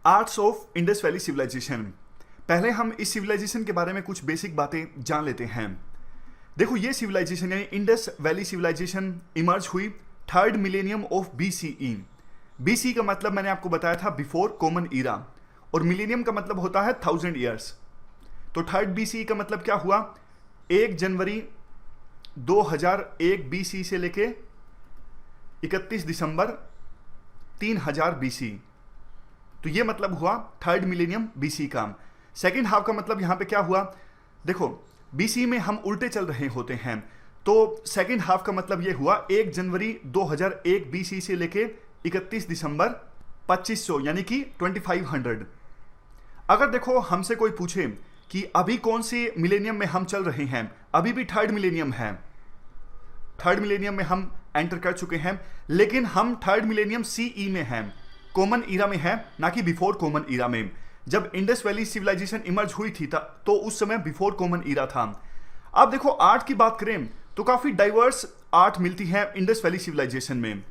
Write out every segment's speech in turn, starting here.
Arts of Indus valley civilization. पहले हम इस सिविलाइजेशन के बारे में कुछ बेसिक बातें जान लेते हैं। देखो, ये सिविलाइजेशन यानी इंडस वैली सिविलाइजेशन इमर्ज हुई third millennium of BCE. BC का मतलब मैंने आपको बताया था बिफोर कॉमन ईरा, और मिलेनियम का मतलब होता है 1000 ईयर्स। तो थर्ड बीसीई का मतलब क्या हुआ? 1 जनवरी 2001 बीसी से लेके 31 दिसंबर 3000 बीसी। तो ये मतलब हुआ थर्ड मिलेनियम बीसी का। सेकेंड हाफ का मतलब यहां पे क्या हुआ? देखो, बीसी में हम उल्टे चल रहे होते हैं, तो सेकेंड हाफ का मतलब ये हुआ 1 जनवरी 2001 बीसी से लेके 31 दिसंबर 2500 यानी कि 2500। अगर देखो हमसे कोई पूछे कि अभी कौन से मिलेनियम में हम चल रहे हैं, अभी भी थर्ड मिलेनियम है, थर्ड मिलेनियम में हम एंटर कर चुके हैं, लेकिन हम थर्ड मिलेनियम सीई में हैं, कॉमन ईरा में है, ना कि बिफोर कॉमन ईरा में। जब इंडस वैली सिविलाइजेशन इमर्ज हुई थी तो उस समय बिफोर कॉमन ईरा था। अब देखो, आर्ट की बात करें तो काफी डाइवर्स आर्ट मिलती है इंडस वैली सिविलाइजेशन में,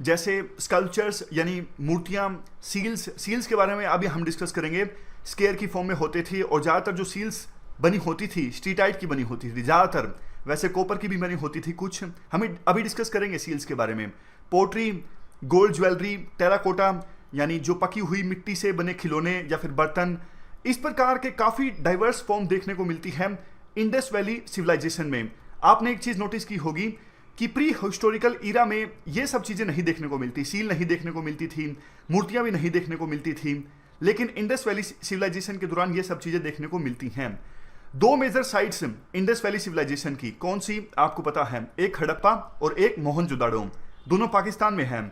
जैसे स्कल्पचर्स यानी मूर्तियां, सील्स के बारे में अभी हम डिस्कस करेंगे। स्केयर की फॉर्म में होते थे, और ज्यादातर जो सील्स बनी होती थी स्ट्रीटाइट की बनी होती थी ज्यादातर, वैसे कॉपर की भी बनी होती थी कुछ, हम अभी डिस्कस करेंगे सील्स के बारे में। पोट्री, गोल्ड ज्वेलरी, टेराकोटा यानी जो पकी हुई मिट्टी से बने खिलौने या फिर बर्तन, इस प्रकार के काफी डाइवर्स फॉर्म देखने को मिलती है इंडस वैली सिविलाइजेशन में। आपने एक चीज नोटिस की होगी कि प्री हिस्टोरिकल ईरा में ये सब चीजें नहीं देखने को मिलती, सील नहीं देखने को मिलती थी, मूर्तियां भी नहीं देखने को मिलती थी, लेकिन इंडस वैली सिविलाइजेशन के दौरान ये सब चीजें देखने को मिलती हैं। 2 major sites Indus valley civilization की कौन सी आपको पता है? एक हड़प्पा और एक मोहनजोदाड़ो। दोनों पाकिस्तान में हैं।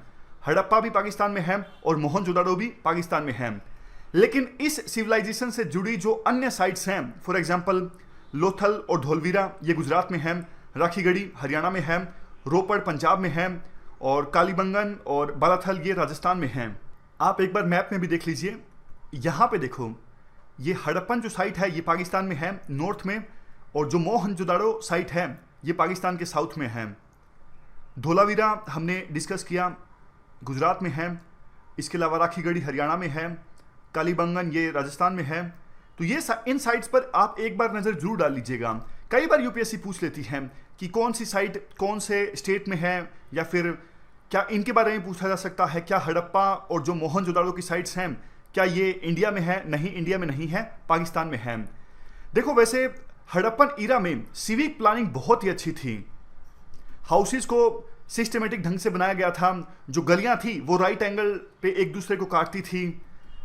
हड़प्पा भी पाकिस्तान में है और मोहनजोदाड़ो भी पाकिस्तान में है। लेकिन इस सिविलाइजेशन से जुड़ी जो अन्य साइट्स हैं, फॉर एग्जांपल लोथल और धोलवीरा, ये गुजरात में है, राखीगढ़ी हरियाणा में है, रोपड़ पंजाब में है, और कालीबंगन और बालाथल ये राजस्थान में हैं। आप एक बार मैप में भी देख लीजिए, यहाँ पे देखो, ये हड़प्पन जो साइट है ये पाकिस्तान में है नॉर्थ में, और जो मोहनजोदाड़ो साइट है ये पाकिस्तान के साउथ में है। धोलावीरा हमने डिस्कस किया, गुजरात में है। इसके अलावा राखीगढ़ी हरियाणा में है, कालीबंगन ये राजस्थान में है। तो ये इन साइट्स पर आप एक बार नज़र जरूर डाल लीजिएगा। कई बार यूपीएससी पूछ लेती है कि कौन सी साइट कौन से स्टेट में है, या फिर क्या इनके बारे में पूछा जा सकता है, क्या हड़प्पा और जो मोहनजोदाड़ो की साइट्स हैं क्या ये इंडिया में है? नहीं, इंडिया में नहीं है, पाकिस्तान में है। देखो, वैसे हड़प्पन ईरा में सिविक प्लानिंग बहुत ही अच्छी थी। हाउसेस को सिस्टमेटिक ढंग से बनाया गया था, जो गलियां थी वो राइट एंगल पे एक दूसरे को काटती थी,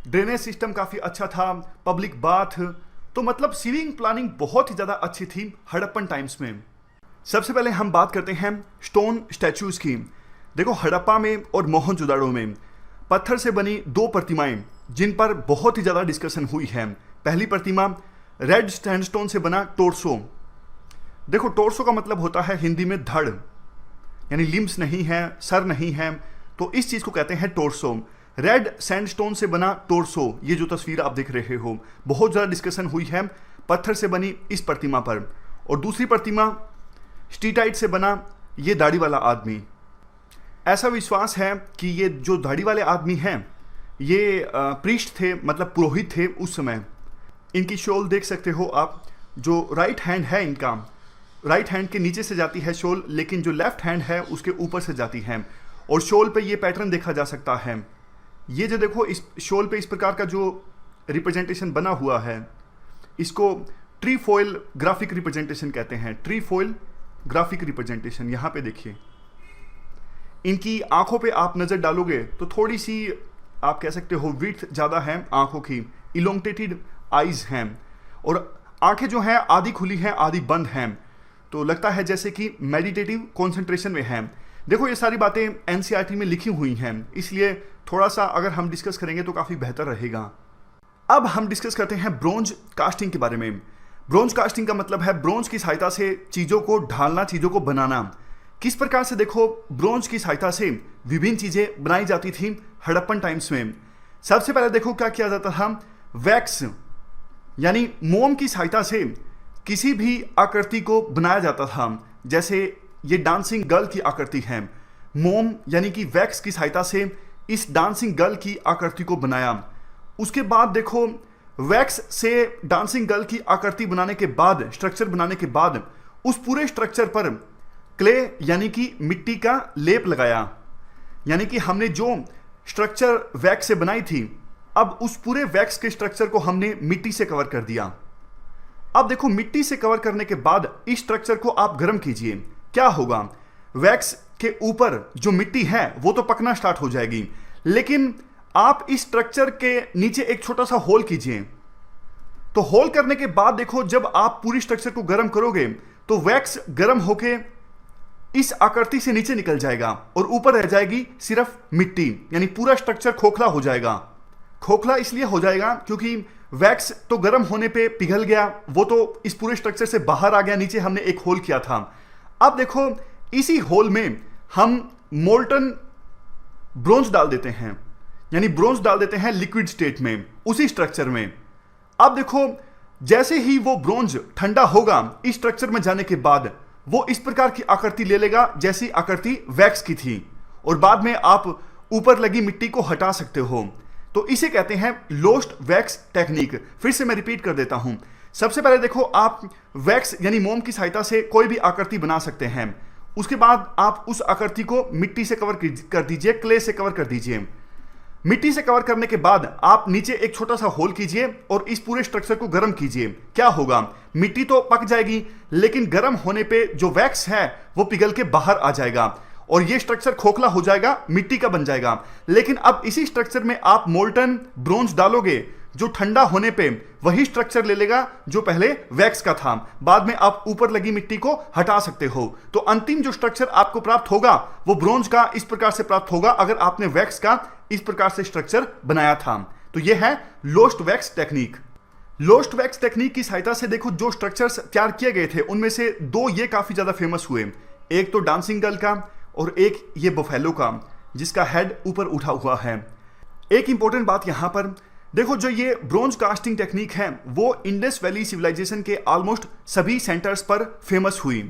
ड्रेनेज सिस्टम काफ़ी अच्छा था, पब्लिक बाथ, तो मतलब सिविक प्लानिंग बहुत ही ज़्यादा अच्छी थी हड़प्पन टाइम्स में। सबसे पहले हम बात करते हैं स्टोन स्टैचूज़ की। देखो, हड़प्पा में और मोहनजोदाड़ो में पत्थर से बनी 2 प्रतिमाएं जिन पर बहुत ही ज़्यादा डिस्कशन हुई है। पहली प्रतिमा रेड सैंडस्टोन से बना टोर्सो। देखो, टोर्सो का मतलब होता है हिंदी में धड़, यानी लिम्स नहीं है, सर नहीं है, तो इस चीज़ को कहते हैं टोर्सो। रेड सैंडस्टोन से बना टोर्सो, ये जो तस्वीर आप देख रहे हो, बहुत ज़्यादा डिस्कशन हुई है पत्थर से बनी इस प्रतिमा पर। और दूसरी प्रतिमा स्टीटाइट से बना ये दाढ़ी वाला आदमी। ऐसा विश्वास है कि ये जो दाढ़ी वाले आदमी हैं ये प्रीस्ट थे, मतलब पुरोहित थे उस समय। इनकी शॉल देख सकते हो आप, जो राइट हैंड है इनका, राइट हैंड के नीचे से जाती है शॉल, लेकिन जो लेफ्ट हैंड है उसके ऊपर से जाती है, और शॉल पे ये पैटर्न देखा जा सकता है। ये जो देखो, इस शॉल पे इस प्रकार का जो रिप्रेजेंटेशन बना हुआ है, इसको ट्री फॉइल ग्राफिक रिप्रेजेंटेशन कहते हैं। Tree foil graphic representation. यहाँ पे देखिए, इनकी आंखों पे आप नज़र डालोगे तो थोड़ी सी आप कह सकते हो विड्थ ज़्यादा है आंखों की, इलोंगेटेड आइज हैं, और आंखें जो हैं आधी खुली हैं आधी बंद हैं, तो लगता है जैसे कि मेडिटेटिव कंसंट्रेशन में हैं। देखो, ये सारी बातें एनसीईआरटी में लिखी हुई हैं, इसलिए थोड़ा सा अगर हम डिस्कस करेंगे तो काफ़ी बेहतर रहेगा। अब हम डिस्कस करते हैं ब्रोंज कास्टिंग के बारे में। ब्रोंज कास्टिंग का मतलब है ब्रोंज की सहायता से चीज़ों को ढालना, चीज़ों को बनाना। किस प्रकार से? देखो, ब्रोंज की सहायता से विभिन्न चीज़ें बनाई जाती थी हड़प्पन टाइम्स में। सबसे पहले देखो क्या किया जाता था, वैक्स यानी मोम की सहायता से किसी भी आकृति को बनाया जाता था। जैसे ये डांसिंग गर्ल की आकृति है, मोम यानी कि वैक्स की सहायता से इस डांसिंग गर्ल की आकृति को बनाया। उसके बाद देखो वैक्स से डांसिंग गर्ल की आकृति बनाने के बाद, स्ट्रक्चर बनाने के बाद, उस पूरे स्ट्रक्चर पर क्ले यानी कि मिट्टी का लेप लगाया। यानी कि हमने जो स्ट्रक्चर वैक्स से बनाई थी, अब उस पूरे वैक्स के स्ट्रक्चर को हमने मिट्टी से कवर कर दिया। अब देखो मिट्टी से कवर करने के बाद इस स्ट्रक्चर को आप गर्म कीजिए, क्या होगा, वैक्स के ऊपर जो मिट्टी है वो तो पकना स्टार्ट हो जाएगी, लेकिन आप इस स्ट्रक्चर के नीचे एक छोटा सा होल कीजिए। तो होल करने के बाद देखो जब आप पूरी स्ट्रक्चर को गर्म करोगे तो वैक्स गर्म होके इस आकृति से नीचे निकल जाएगा और ऊपर रह जाएगी सिर्फ मिट्टी, यानी पूरा स्ट्रक्चर खोखला हो जाएगा। खोखला इसलिए हो जाएगा क्योंकि वैक्स तो गर्म होने पे पिघल गया, वो तो इस पूरे स्ट्रक्चर से बाहर आ गया, नीचे हमने एक होल किया था। अब देखो इसी होल में हम मोल्टन ब्रोंज डाल देते हैं, यानी ब्रोंज डाल देते हैं लिक्विड स्टेट में उसी स्ट्रक्चर में। अब देखो जैसे ही वो ब्रोंज ठंडा होगा इस स्ट्रक्चर में जाने के बाद वो इस प्रकार की आकृति ले लेगा जैसी आकृति वैक्स की थी, और बाद में आप ऊपर लगी मिट्टी को हटा सकते हो। तो इसे कहते हैं लोस्ट वैक्स टेक्निक। फिर से मैं रिपीट कर देता हूं। सबसे पहले देखो आप वैक्स यानी मोम की सहायता से कोई भी आकृति बना सकते हैं। उसके बाद आप उस आकृति को मिट्टी से कवर कर दीजिए, क्ले से कवर कर दीजिए। मिट्टी से कवर करने के बाद आप नीचे एक छोटा सा होल कीजिए और इस पूरे स्ट्रक्चर को गर्म कीजिए। क्या होगा, मिट्टी तो पक जाएगी, लेकिन गर्म होने पे जो वैक्स है वो पिघल के बाहर आ जाएगा और ये स्ट्रक्चर खोखला हो जाएगा, मिट्टी का बन जाएगा। लेकिन अब इसी स्ट्रक्चर में आप मोल्टन ब्रोंज डालोगे जो ठंडा होने पे वही स्ट्रक्चर ले लेगा जो पहले वैक्स का था। बाद में आप ऊपर लगी मिट्टी को हटा सकते हो। तो अंतिम जो स्ट्रक्चर आपको प्राप्त होगा वो ब्रोंज का इस प्रकार से प्राप्त होगा अगर आपने वैक्स का इस प्रकार से स्ट्रक्चर बनाया था। तो ये है lost wax technique. Lost wax technique की सहायता से देखो जो स्ट्रक्चर्स तैयार किए गए थे उनमें से दो ये काफी ज्यादा फेमस हुए, एक तो डांसिंग गर्ल का और एक ये बफेलो का जिसका हेड ऊपर उठा हुआ है। एक इंपॉर्टेंट बात यहां पर देखो, जो ये ब्रोंज कास्टिंग टेक्निक है वो इंडस वैली सिविलाइजेशन के ऑलमोस्ट सभी सेंटर्स पर फेमस हुई।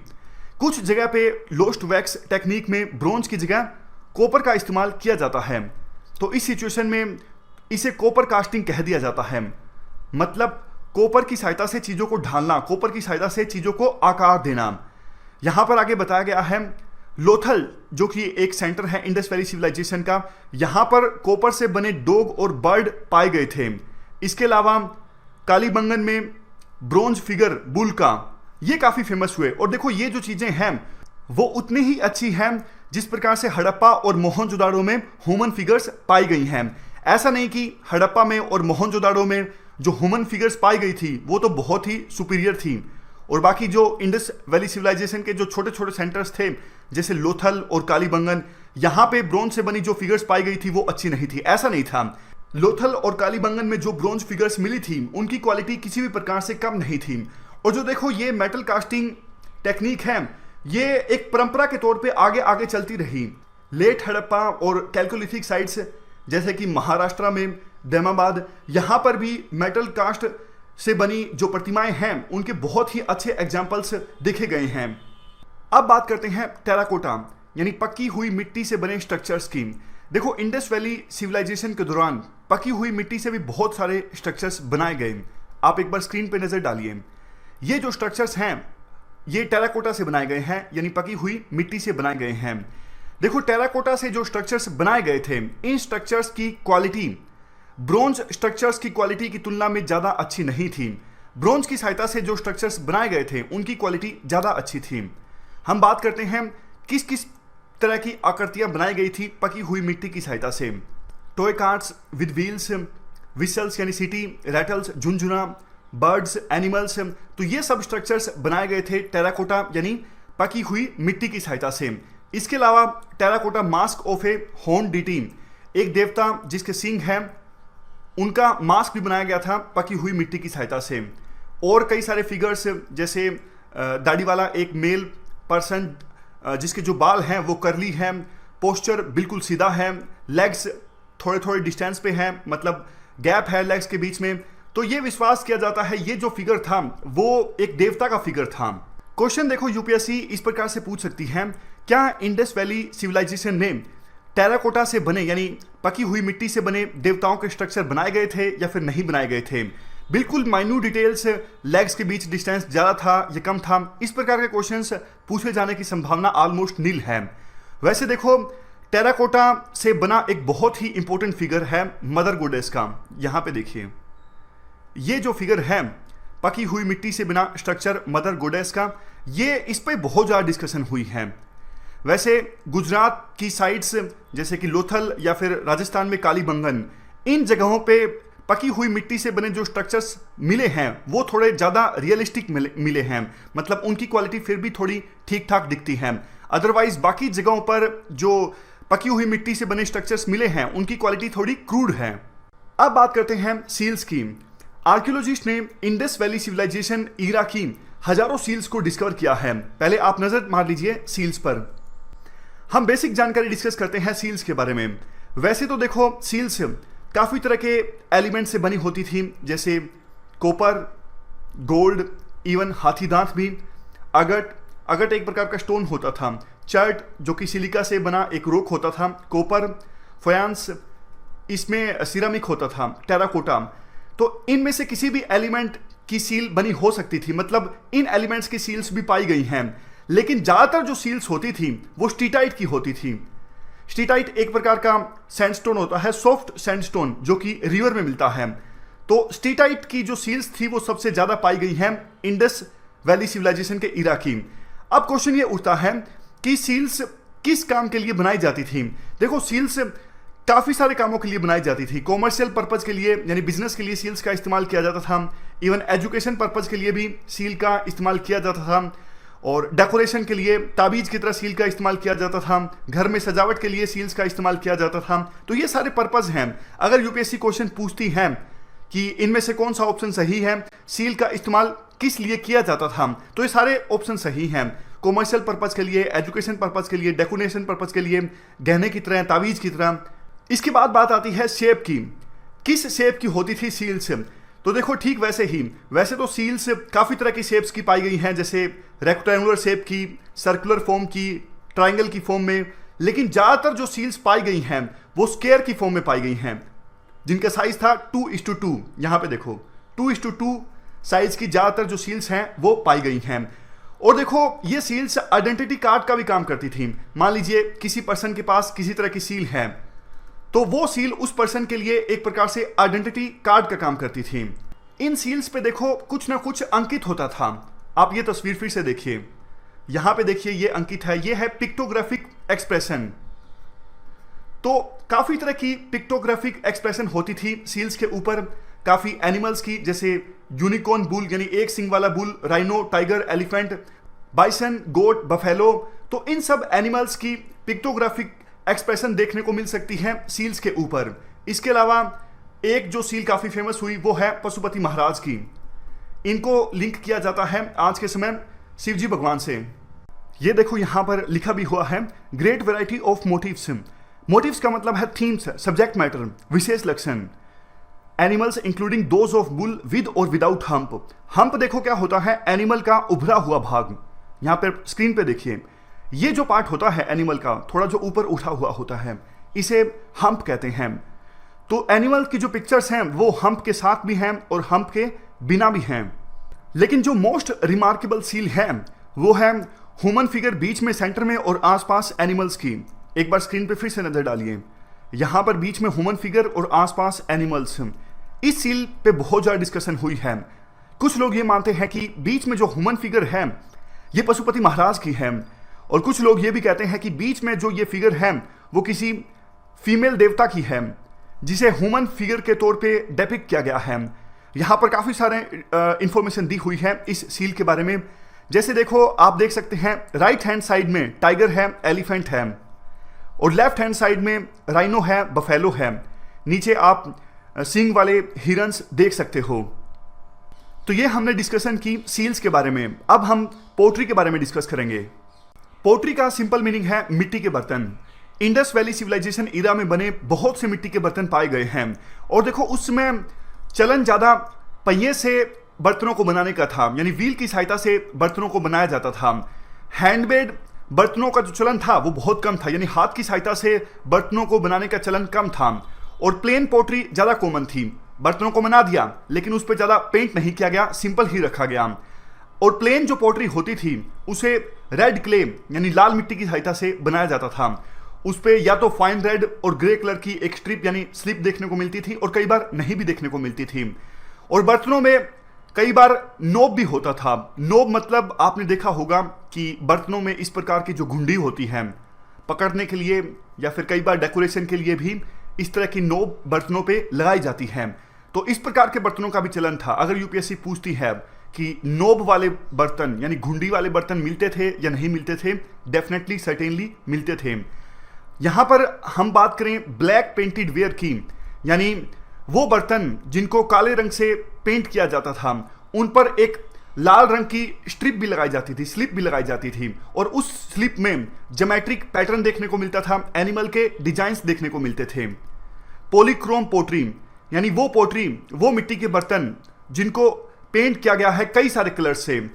कुछ जगह पे लोस्ट वैक्स टेक्निक में ब्रोंज की जगह कॉपर का इस्तेमाल किया जाता है। तो इस सिचुएशन में इसे कॉपर कास्टिंग कह दिया जाता है, मतलब कॉपर की सहायता से चीजों को ढालना, कॉपर की सहायता से चीजों को आकार देना। यहां पर आगे बताया गया है लोथल जो कि एक सेंटर है इंडस वैली सिविलाइजेशन का, यहां पर कॉपर से बने डॉग और बर्ड पाए गए थे। इसके अलावा कालीबंगन में ब्रोंज फिगर बुल का, ये काफी फेमस हुए। और देखो ये जो चीजें हैं वो उतनी ही अच्छी हैं जिस प्रकार से हड़प्पा और मोहनजोदाड़ो में ह्यूमन फिगर्स पाई गई हैं। ऐसा नहीं कि हड़प्पा में और मोहनजोदाड़ो में जो ह्यूमन फिगर्स पाई गई थी वो तो बहुत ही सुपीरियर थी, और बाकी जो इंडस वैली सिविलाइजेशन के जो छोटे छोटे सेंटर्स थे जैसे लोथल और कालीबंगन, यहाँ पे ब्रोंज से बनी जो फिगर्स पाई गई थी वो अच्छी नहीं थी। ऐसा नहीं था, लोथल और कालीबंगन में जो ब्रोंज फिगर्स मिली थी उनकी क्वालिटी किसी भी प्रकार से कम नहीं थी। और जो देखो ये मेटल कास्टिंग टेक्निक है ये एक परंपरा के तौर पे आगे आगे चलती रही। लेट हड़प्पा और कैल्कोलिथिक साइट्स जैसे कि महाराष्ट्र में दैमाबाद, यहाँ पर भी मेटल कास्ट से बनी जो प्रतिमाएं हैं उनके बहुत ही अच्छे एग्जाम्पल्स देखे गए हैं। अब बात करते हैं टेराकोटा यानी पकी हुई मिट्टी से बने स्ट्रक्चर्स की। देखो इंडस वैली सिविलाइजेशन के दौरान पकी हुई मिट्टी से भी बहुत सारे स्ट्रक्चर्स बनाए गए। आप एक बार स्क्रीन पे नजर डालिए, ये जो स्ट्रक्चर्स हैं ये टेराकोटा से बनाए गए हैं, यानी पकी हुई मिट्टी से बनाए गए हैं। देखो टेराकोटा से जो स्ट्रक्चर्स बनाए गए थे इन स्ट्रक्चर्स की क्वालिटी ब्रोंज स्ट्रक्चर्स की क्वालिटी की तुलना में ज्यादा अच्छी नहीं थी। ब्रोंज की सहायता से जो स्ट्रक्चर्स बनाए गए थे उनकी क्वालिटी ज्यादा अच्छी थी। हम बात करते हैं किस किस तरह की आकृतियां बनाई गई थी पकी हुई मिट्टी की सहायता से। Toy carts with wheels, whistles यानी सीटी, रैटल्स, झुनझुना, बर्ड्स, एनिमल्स, तो ये सब स्ट्रक्चर्स बनाए गए थे टेराकोटा यानी पकी हुई मिट्टी की सहायता से। इसके अलावा terracotta mask of a horn deity, एक देवता जिसके सींग हैं, उनका मास्क भी बनाया गया था पकी हुई मिट्टी की सहायता से। और कई सारे फिगर्स जैसे दाढ़ी वाला एक मेल पर्सन जिसके जो बाल हैं वो करली हैं, पोस्चर बिल्कुल सीधा है, लेग्स थोड़े थोड़े डिस्टेंस पे हैं, मतलब गैप है लेग्स के बीच में। तो ये विश्वास किया जाता है ये जो फिगर था वो एक देवता का फिगर था। क्वेश्चन देखो यूपीएससी इस प्रकार से पूछ सकती है, क्या इंडस वैली सिविलाइजेशन ने टेराकोटा से बने यानी पकी हुई मिट्टी से बने देवताओं के स्ट्रक्चर बनाए गए थे या फिर नहीं बनाए गए थे। बिल्कुल माइन्यूट डिटेल्स, लेग्स के बीच डिस्टेंस ज़्यादा था या कम था, इस प्रकार के क्वेश्चंस पूछे जाने की संभावना ऑलमोस्ट नील है। वैसे देखो, टेराकोटा से बना एक बहुत ही इंपॉर्टेंट फिगर है मदर गॉडेस का। यहाँ पे देखिए, ये जो फिगर है पकी हुई मिट्टी से बना स्ट्रक्चर मदर गॉडेस का, ये इस पर बहुत ज़्यादा डिस्कशन हुई है। वैसे गुजरात की साइड्स जैसे कि लोथल या फिर राजस्थान में कालीबंगन, इन जगहों पे पकी हुई मिट्टी से बने जो स्ट्रक्चर्स मिले हैं वो थोड़े ज़्यादा रियलिस्टिक मिले हैं, मतलब उनकी क्वालिटी फिर भी थोड़ी ठीक ठाक दिखती है। अदरवाइज बाकी जगहों पर जो पकी हुई मिट्टी से बने स्ट्रक्चर्स मिले हैं उनकी क्वालिटी थोड़ी क्रूड है। अब बात करते हैं सील्स की। आर्कियोलॉजिस्ट ने इंडस वैली सिविलाइजेशन ईरा की हजारों सील्स को डिस्कवर किया है। पहले आप नजर मार लीजिए सील्स पर। हम बेसिक जानकारी डिस्कस करते हैं सील्स के बारे में। वैसे तो देखो, सील्स काफी तरह के एलिमेंट से बनी होती थी, जैसे कॉपर, गोल्ड, इवन हाथी दांत भी, अगट एक प्रकार का स्टोन होता था, चर्ट जो कि सिलिका से बना एक रॉक होता था, कॉपर, फयांस, इसमें सिरामिक होता था, टेराकोटा। तो इनमें से किसी भी एलिमेंट की सील बनी हो सकती थी, मतलब इन एलिमेंट्स की सील्स भी पाई गई हैं। लेकिन ज्यादातर जो सील्स होती थी वो स्टीटाइट की होती थी। स्टीटाइट एक प्रकार का सैंडस्टोन होता है, सॉफ्ट सैंडस्टोन, जो कि रिवर में मिलता है। तो स्टीटाइट की जो सील्स थी वो सबसे ज्यादा पाई गई हैं इंडस वैली सिविलाइजेशन के इरा की। अब क्वेश्चन ये उठता है कि सील्स किस काम के लिए बनाई जाती थी। देखो, सील्स काफी सारे कामों के लिए बनाई जाती थी। कॉमर्शियल पर्पज के लिए यानी बिजनेस के लिए सील्स का इस्तेमाल किया जाता था। इवन एजुकेशन पर्पज के लिए भी सील का इस्तेमाल किया जाता था, और डेकोरेशन के लिए ताबीज की तरह सील का इस्तेमाल किया जाता था। घर में सजावट के लिए सील्स का इस्तेमाल किया जाता था। तो ये सारे पर्पज हैं। अगर यूपीएससी क्वेश्चन पूछती है कि इनमें से कौन सा ऑप्शन सही है, सील का इस्तेमाल किस लिए किया जाता था, तो ये सारे ऑप्शन सही हैं। कॉमर्शियल पर्पज के लिए, एजुकेशन पर्पज के लिए, डेकोरेशन पर्पज के लिए, गहने की तरह, ताबीज की तरह। इसके बाद बात आती है शेप की। किस शेप की होती थी सील्स? तो देखो, ठीक वैसे ही, वैसे तो सील्स काफी तरह की शेप्स की पाई गई हैं, जैसे रेक्टेंगुलर शेप की, सर्कुलर फॉर्म की, ट्राइंगल की फॉर्म में। लेकिन ज्यादातर जो सील्स पाई गई हैं वो स्क्वायर की फॉर्म में पाई गई हैं, जिनका साइज था 2:2। यहां पे देखो, 2:2 साइज की ज्यादातर जो सील्स हैं वो पाई गई हैं। और देखो, ये सील्स आइडेंटिटी कार्ड का भी काम करती थी। मान लीजिए किसी पर्सन के पास किसी तरह की सील है, तो वो सील उस पर्सन के लिए एक प्रकार से आइडेंटिटी कार्ड का काम करती थी। इन सील्स पे देखो कुछ ना कुछ अंकित होता था। आप ये तस्वीर फिर से देखिए, यहां पे देखिए, ये अंकित है, ये है पिक्टोग्राफिक एक्सप्रेशन। तो काफी तरह की पिक्टोग्राफिक एक्सप्रेशन होती थी सील्स के ऊपर। काफी एनिमल्स की, जैसे यूनिकॉर्न बुल यानी एक सिंग वाला bull, rhino, tiger, elephant, bison, goat, buffalo, तो इन सब एनिमल्स की पिक्टोग्राफिक एक्सप्रेशन देखने को मिल सकती है सील्स के ऊपर। इसके अलावा एक जो सील काफी फेमस हुई वो है पशुपति महाराज की। इनको लिंक किया जाता है आज के समय शिवजी भगवान से। ये देखो, यहां पर लिखा भी हुआ है great variety of motifs. Motifs का मतलब है थीम्स, सब्जेक्ट मैटर, विशेष लक्षण। Animals including those of bull with और विदाउट हम्प। हम्प देखो क्या होता है, एनिमल का उभरा हुआ भाग। यहां पर स्क्रीन पे देखिए, ये जो पार्ट होता है एनिमल का, थोड़ा जो ऊपर उठा हुआ होता है, इसे हम्प कहते हैं। तो एनिमल की जो पिक्चर्स हैं वो हम्प के साथ भी हैं और हम्प के बिना भी हैं। लेकिन जो मोस्ट रिमार्केबल सील है वो है ह्यूमन फिगर बीच में सेंटर में और आसपास एनिमल्स की। एक बार स्क्रीन पे फिर से नजर डालिए, यहां पर बीच में ह्यूमन फिगर और आसपास एनिमल्स। इस सील पे बहुत ज्यादा डिस्कशन हुई है। कुछ लोग ये मानते हैं कि बीच में जो ह्यूमन फिगर है ये पशुपति महाराज की है, और कुछ लोग ये भी कहते हैं कि बीच में जो ये फिगर है वो किसी फीमेल देवता की है, जिसे ह्यूमन फिगर के तौर पे डेपिक्ट किया गया है। यहाँ पर काफ़ी सारे इंफॉर्मेशन दी हुई है इस सील के बारे में। जैसे देखो, आप देख सकते हैं राइट हैंड साइड में टाइगर है, एलिफेंट है, और लेफ्ट हैंड साइड में राइनो है, बफेलो है। नीचे आप सींग वाले हिरन्स देख सकते हो। तो ये हमने डिस्कशन की सील्स के बारे में। अब हम पोट्री के बारे में डिस्कस करेंगे। पोट्री का सिंपल मीनिंग है मिट्टी के बर्तन। इंडस वैली सिविलाइजेशन ईरा में बने बहुत से मिट्टी के बर्तन पाए गए हैं। और देखो, उसमें चलन ज़्यादा पहिए से बर्तनों को बनाने का था, यानी व्हील की सहायता से बर्तनों को बनाया जाता था। हैंडमेड बर्तनों का जो चलन था वो बहुत कम था, यानी हाथ की सहायता से बर्तनों को बनाने का चलन कम था। और प्लेन पोट्री ज़्यादा कॉमन थी। बर्तनों को बना दिया लेकिन उस पर ज़्यादा पेंट नहीं किया गया, सिंपल ही रखा गया। और प्लेन जो पोट्री होती थी उसे रेड क्ले यानी लाल मिट्टी की सहायता से बनाया जाता था। उस पर या तो फाइन रेड और ग्रे कलर की एक स्ट्रिप यानी स्लिप देखने को मिलती थी और कई बार नहीं भी देखने को मिलती थी। और बर्तनों में कई बार नोब भी होता था। नोब मतलब आपने देखा होगा कि बर्तनों में इस प्रकार की जो घुंडी होती है पकड़ने के लिए या फिर कई बार डेकोरेशन के लिए भी इस तरह की नोब बर्तनों पे लगाई जाती है। तो इस प्रकार के बर्तनों का भी चलन था। अगर यूपीएससी पूछती है कि नोब वाले बर्तन यानी घुंडी वाले बर्तन मिलते थे या नहीं मिलते थे, डेफिनेटली सर्टेनली मिलते थे। यहाँ पर हम बात करें ब्लैक पेंटेड वेयर की, यानी वो बर्तन जिनको काले रंग से पेंट किया जाता था, उन पर एक लाल रंग की स्ट्रिप भी लगाई जाती थी, स्लिप भी लगाई जाती थी। और उस स्लिप में ज्योमेट्रिक पैटर्न देखने को मिलता था, एनिमल के डिजाइन्स देखने को मिलते थे। पॉलीक्रोम पोट्री यानी वो पोट्री, वो मिट्टी के बर्तन जिनको पेंट किया गया है कई सारे कलर से,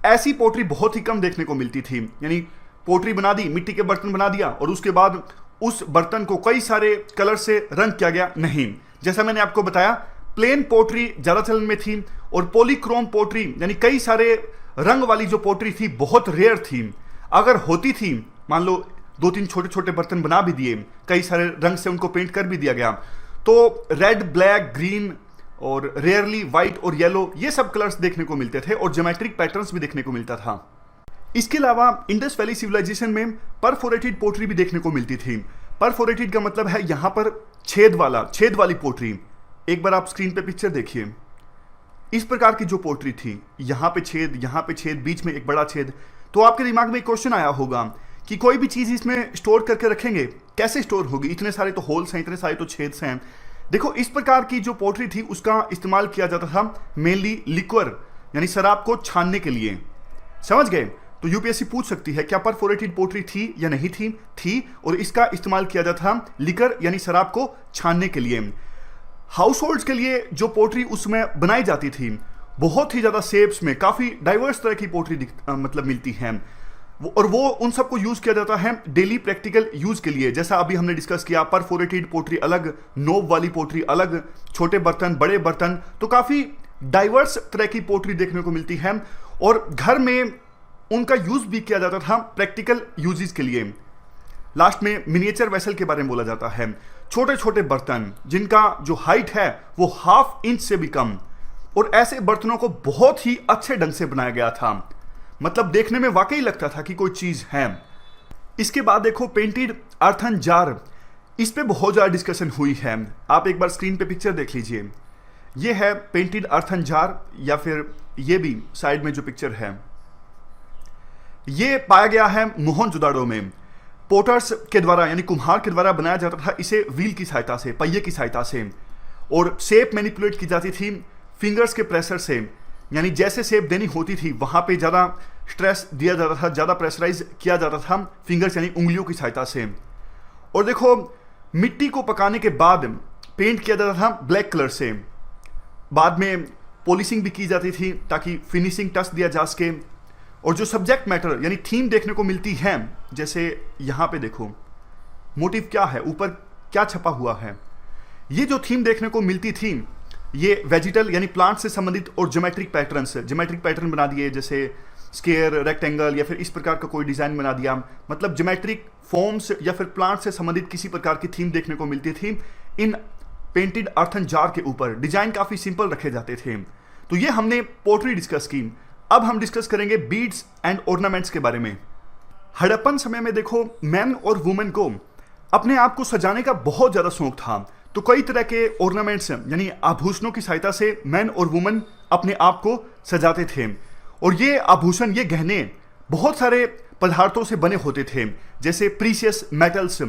ऐसी पोट्री बहुत ही कम देखने को मिलती थी। यानी पोट्री बना दी, मिट्टी के बर्तन बना दिया और उसके बाद उस बर्तन को कई सारे कलर से रंग किया गया, नहीं। जैसा मैंने आपको बताया, प्लेन पोट्री ज़्यादा चलन में थी और पॉलीक्रोम पोट्री यानी कई सारे रंग वाली जो पोट्री थी बहुत रेयर थी। अगर होती थी, मान लो 2-3 छोटे छोटे बर्तन बना भी दिए, कई सारे रंग से उनको पेंट कर भी दिया गया, तो रेड, ब्लैक, ग्रीन और रेयरली वाइट और येलो ये सब कलर्स देखने को मिलते थे और ज्योमेट्रिक पैटर्न्स भी देखने को मिलता था। इसके अलावा इंडस वैली सिविलाइजेशन में परफोरेटेड पोट्री भी देखने को मिलती थी। परफोरेटेड का मतलब है यहां पर छेद वाली पोट्री। एक बार आप स्क्रीन पे पिक्चर देखिए, इस प्रकार की जो पोट्री थी, यहां पे छेद, बीच में एक बड़ा छेद। तो आपके दिमाग में एक क्वेश्चन आया होगा कि कोई भी चीज इसमें स्टोर करके रखेंगे, कैसे स्टोर होगी? इतने सारे तो होल्स हैं, इतने सारे तो छेद हैं। देखो, इस प्रकार की जो पोट्री थी उसका इस्तेमाल किया जाता था मेनली लिक्वर यानी शराब को छानने के लिए। समझ गए? तो यूपीएससी पूछ सकती है क्या परफोरेटेड पोट्री थी या नहीं थी? थी, और इसका इस्तेमाल किया जाता था लिकर यानी शराब को छानने के लिए। हाउस होल्ड्स के लिए जो पोट्री उसमें बनाई जाती थी, बहुत ही ज़्यादा शेप्स में काफ़ी डाइवर्स तरह की पोट्री मतलब मिलती हैं। और वो उन सबको यूज़ किया जाता है डेली प्रैक्टिकल यूज़ के लिए। जैसा अभी हमने डिस्कस किया, परफोरेटेड पोट्री अलग, नोब वाली पोट्री अलग, छोटे बर्तन, बड़े बर्तन, तो काफ़ी डाइवर्स तरह की पोट्री देखने को मिलती है। और घर में उनका यूज़ भी किया जाता था प्रैक्टिकल यूजेस के लिए। लास्ट में मिनिएचर वेसल के बारे में बोला जाता है, छोटे छोटे बर्तन जिनका जो हाइट है वो 1/2 इंच से भी कम, और ऐसे बर्तनों को बहुत ही अच्छे ढंग से बनाया गया था, मतलब देखने में वाकई लगता था कि कोई चीज़ है। इसके बाद देखो पेंटेड अर्थन जार, इस पे बहुत ज़्यादा डिस्कशन हुई है। आप एक बार स्क्रीन पे पिक्चर देख लीजिए, ये है पेंटेड अर्थन जार, या फिर ये भी साइड में जो पिक्चर है ये पाया गया है मोहनजोदाड़ो में। पोटर्स के द्वारा यानी कुम्हार के द्वारा बनाया जाता था इसे व्हील की सहायता से, पहिए की सहायता से, और शेप मैनिपुलेट की जाती थी फिंगर्स के प्रेशर से। यानी जैसे शेप देनी होती थी वहाँ पे ज़्यादा स्ट्रेस दिया जाता था, ज़्यादा प्रेशराइज किया जाता था फिंगर्स यानी उंगलियों की सहायता से। और देखो, मिट्टी को पकाने के बाद पेंट किया जाता था ब्लैक कलर से, बाद में पॉलिशिंग भी की जाती थी ताकि फिनिशिंग टच दिया जा सके। और जो सब्जेक्ट मैटर यानी थीम देखने को मिलती है, जैसे यहाँ पे देखो मोटिव क्या है, ऊपर क्या छपा हुआ है, ये जो थीम देखने को मिलती थी ये वेजिटल यानी प्लांट से संबंधित और ज्योमेट्रिक पैटर्न बना दिए, जैसे स्क्वायर, रेक्टेंगल या फिर इस प्रकार का कोई डिजाइन बना दिया। मतलब ज्योमेट्रिक फॉर्म्स या फिर प्लांट से संबंधित किसी प्रकार की थीम देखने को मिलती थी इन पेंटेड अर्थन जार के ऊपर। डिजाइन काफी सिंपल रखे जाते थे। तो ये हमने पोट्री डिस्कस की। अब हम डिस्कस करेंगे बीड्स एंड ऑर्नामेंट्स के बारे में। हड़प्पन समय में देखो, मैन और वुमेन को अपने आप को सजाने का बहुत ज्यादा शौक था, तो कई तरह के ऑर्नामेंट्स यानी आभूषणों की सहायता से मैन और वुमेन अपने आप को सजाते थे। और ये आभूषण, ये गहने बहुत सारे पदार्थों से बने होते थे, जैसे प्रीशियस मेटल्स,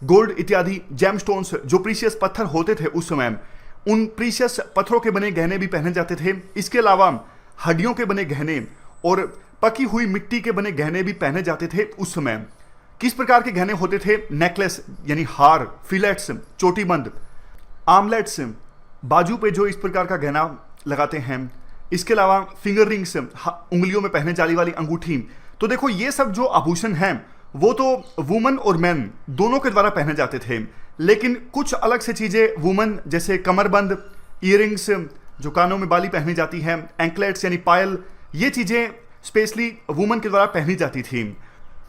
गोल्ड इत्यादि, जेमस्टोन्स, जो प्रीशियस पत्थर होते थे उस समय, उन प्रीशियस पत्थरों के बने गहने भी पहने जाते थे। इसके अलावा हड्डियों के बने गहने और पकी हुई मिट्टी के बने गहने भी पहने जाते थे उस समय। किस प्रकार के गहने होते थे? नेकलेस यानी हार, फिलेट्स, चोटीबंद, आर्मलेट्स, बाजू पे जो इस प्रकार का गहना लगाते हैं। इसके अलावा फिंगर रिंग्स, उंगलियों में पहने जाने वाली अंगूठी। तो देखो ये सब जो आभूषण हैं वो तो वुमन और मैन दोनों के द्वारा पहने जाते थे, लेकिन कुछ अलग से चीज़ें वुमन जैसे कमरबंद, ईयरिंग्स जो कानों में बाली पहनी जाती है, एंकलेट्स यानी पायल, ये चीज़ें स्पेशली वुमन के द्वारा पहनी जाती थी।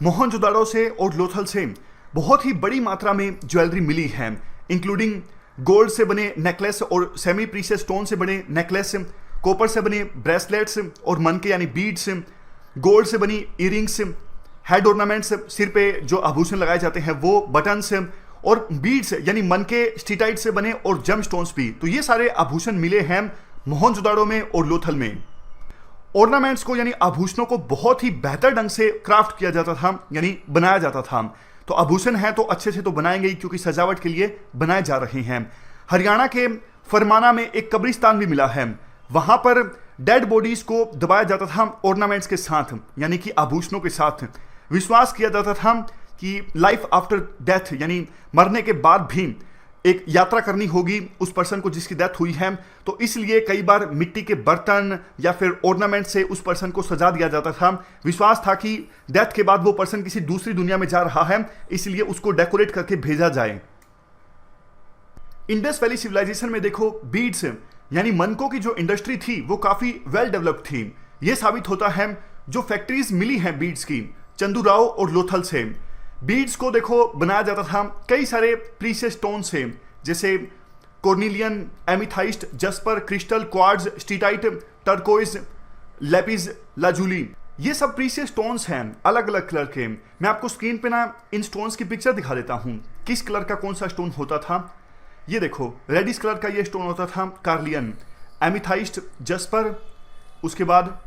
मोहनजोदाड़ो से और लोथल से बहुत ही बड़ी मात्रा में ज्वेलरी मिली है, इंक्लूडिंग गोल्ड से बने नेकलेस और सेमी प्रीशियस स्टोन से बने नेकलेस, कॉपर से बने ब्रेसलेट्स और मनके यानी बीड्स, गोल्ड से बनी ईयरिंग्स, हेड ऑर्नामेंट्स, सिर पे जो आभूषण लगाए जाते हैं वो, बटन्स और बीड्स यानी मनके स्टीटाइट से बने और जम स्टोन्स भी। तो ये सारे आभूषण मिले हैं मोहनजोदाड़ो में और लोथल में। ऑर्नामेंट्स को यानी आभूषणों को बहुत ही बेहतर ढंग से क्राफ्ट किया जाता था, यानी बनाया जाता था। तो आभूषण है तो अच्छे से तो बनाएंगे ही, क्योंकि सजावट के लिए बनाए जा रहे हैं। हरियाणा के फरमाना में एक कब्रिस्तान भी मिला है, वहां पर डेड बॉडीज को दबाया जाता था ऑर्नामेंट्स के साथ, यानी कि आभूषणों के साथ। विश्वास किया जाता था कि लाइफ आफ्टर डेथ यानी मरने के बाद भी एक यात्रा करनी होगी उस पर्सन को जिसकी डेथ हुई है, तो इसलिए कई बार मिट्टी के बर्तन या फिर ऑर्नामेंट से उस पर्सन को सजा दिया जाता था। विश्वास था कि डेथ के बाद वो पर्सन किसी दूसरी दुनिया में जा रहा है, इसलिए उसको डेकोरेट करके भेजा जाए। इंडस वैली सिविलाइजेशन में देखो बीड्स यानी मनकों की जो इंडस्ट्री थी वो काफी वेल डेवलप्ड थी। ये साबित होता है जो फैक्ट्रीज मिली हैं बीड्स की चंदूराव और लोथल से। बीड्स को देखो बनाया जाता था कई सारे प्रीशियस स्टोन से, जैसे carnelian, amethyst, jasper, crystal, quartz, steatite, turquoise, lapis lazuli. ये सब प्रीशियस स्टोन्स हैं अलग अलग कलर के। मैं आपको स्क्रीन पे ना इन स्टोन्स की पिक्चर दिखा देता हूँ किस कलर का कौन सा स्टोन होता था। ये देखो रेडिश कलर का ये स्टोन होता था कार्लियन, एमिथाइस्ट, जस्पर, उसके बाद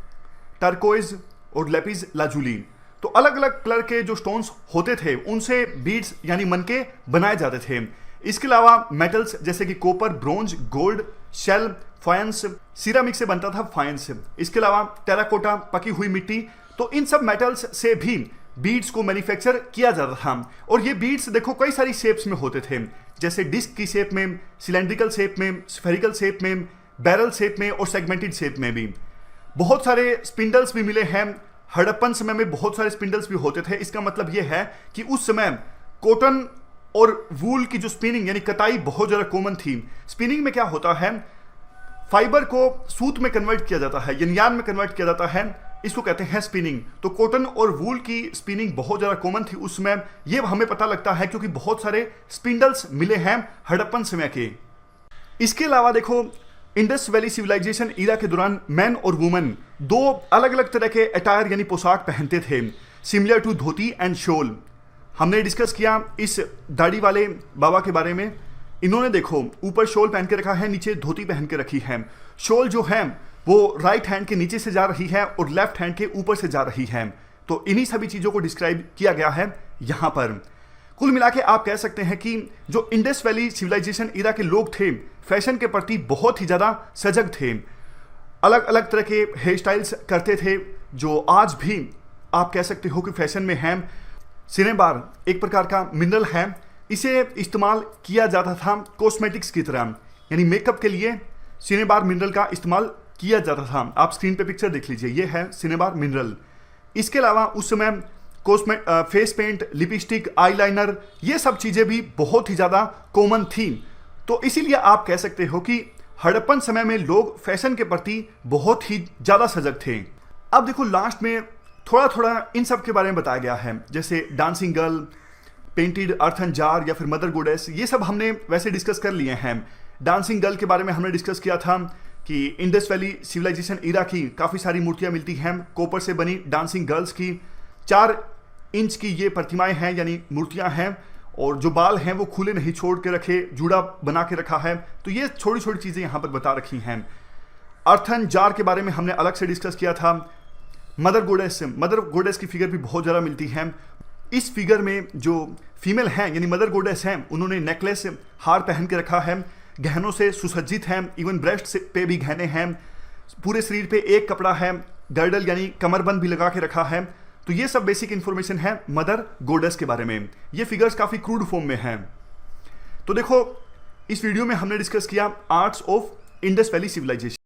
टर्कोइज और लेपिस लाजुली। तो अलग अलग कलर के जो स्टोन्स होते थे उनसे बीड्स यानी मनके बनाए जाते थे। इसके अलावा मेटल्स जैसे कि copper, bronze, gold, shell, faience, ceramic से बनता था फायंस। इसके अलावा टेराकोटा, पकी हुई मिट्टी, तो इन सब मेटल्स से भी बीड्स को मैन्युफैक्चर किया जाता था। और ये बीड्स देखो कई सारी शेप्स में होते थे, जैसे डिस्क की शेप में, सिलेंड्रिकल शेप में, स्फेरिकल शेप में, बैरल शेप में और सेगमेंटेड शेप में भी। बहुत सारे स्पिंडल्स भी मिले हैं। हड़प्पन समय में बहुत सारे स्पिंडल्स भी होते थे। इसका मतलब यह है कि उस समय कॉटन और वूल की जो स्पिनिंग यानी कताई बहुत ज़्यादा कॉमन थी। स्पिनिंग में क्या होता है, फाइबर को सूत में कन्वर्ट किया जाता है, यान में कन्वर्ट किया जाता है, इसको कहते हैं स्पिनिंग। तो कॉटन और वूल की स्पिनिंग बहुत ज़्यादा कॉमन थी उस समय। ये हमें पता लगता है क्योंकि बहुत सारे स्पिंडल्स मिले हैं हड़प्पन समय के। इसके अलावा देखो इंडस वैली सिविलाइजेशन ईरा के दौरान मैन और वुमेन दो अलग अलग तरह के अटायर यानी पोशाक पहनते थे, similar to dhoti and shawl. हमने डिस्कस किया इस दाढ़ी वाले बाबा के बारे में। इन्होंने देखो ऊपर शॉल पहन के रखा है, नीचे धोती पहन के रखी है। शॉल जो है वो राइट हैंड के नीचे से जा रही है और लेफ्ट हैंड के ऊपर से जा रही है। तो इन्हीं सभी चीज़ों को डिस्क्राइब किया गया है यहाँ पर। कुल मिला के आप कह सकते हैं कि जो इंडस वैली सिविलाइजेशन ईरा के लोग थे फैशन के प्रति बहुत ही ज़्यादा सजग थे। अलग अलग तरह के हेयर स्टाइल्स करते थे जो आज भी आप कह सकते हो कि फैशन में हैं। सिनेबार एक प्रकार का मिनरल है, इसे इस्तेमाल किया जाता था कॉस्मेटिक्स की तरह, यानी मेकअप के लिए सिनेबार मिनरल का इस्तेमाल किया जाता था। आप स्क्रीन पे पिक्चर देख लीजिए, ये है सिनेबार मिनरल। इसके अलावा उस समय फेस पेंट, लिपस्टिक, आईलाइनर, ये सब चीज़ें भी बहुत ही ज़्यादा कॉमन थी। तो इसीलिए आप कह सकते हो कि हड़प्पन समय में लोग फैशन के प्रति बहुत ही ज़्यादा सजग थे। अब देखो लास्ट में थोड़ा थोड़ा इन सब के बारे में बताया गया है, जैसे dancing girl, painted earthen jar या फिर मदर गोडेस, ये सब हमने वैसे डिस्कस कर लिए हैं। डांसिंग गर्ल के बारे में हमने डिस्कस किया था कि इंडस वैली सिविलाइजेशन ईरा की काफ़ी सारी मूर्तियाँ मिलती हैं कॉपर से बनी डांसिंग गर्ल्स की। 4 इंच की ये प्रतिमाएं हैं यानी मूर्तियां हैं, और जो बाल हैं वो खुले नहीं छोड़ के रखे, जूड़ा बना के रखा है। तो ये छोटी छोटी चीज़ें यहाँ पर बता रखी हैं। अर्थन जार के बारे में हमने अलग से डिस्कस किया था। मदर गोडेस की फिगर भी बहुत ज़्यादा मिलती है। इस फिगर में जो फीमेल हैं यानी मदर गोडेस हैं, उन्होंने नेकलेस, हार पहन के रखा है, गहनों से सुसज्जित हैं, इवन ब्रेस्ट पे भी गहने हैं, पूरे शरीर पे एक कपड़ा है, गर्डल यानी कमरबंद भी लगा के रखा है। तो ये सब बेसिक इन्फॉर्मेशन है मदर गोडेस के बारे में। ये फिगर्स काफ़ी क्रूड फॉर्म में हैं। तो देखो इस वीडियो में हमने डिस्कस किया arts of Indus valley civilisation.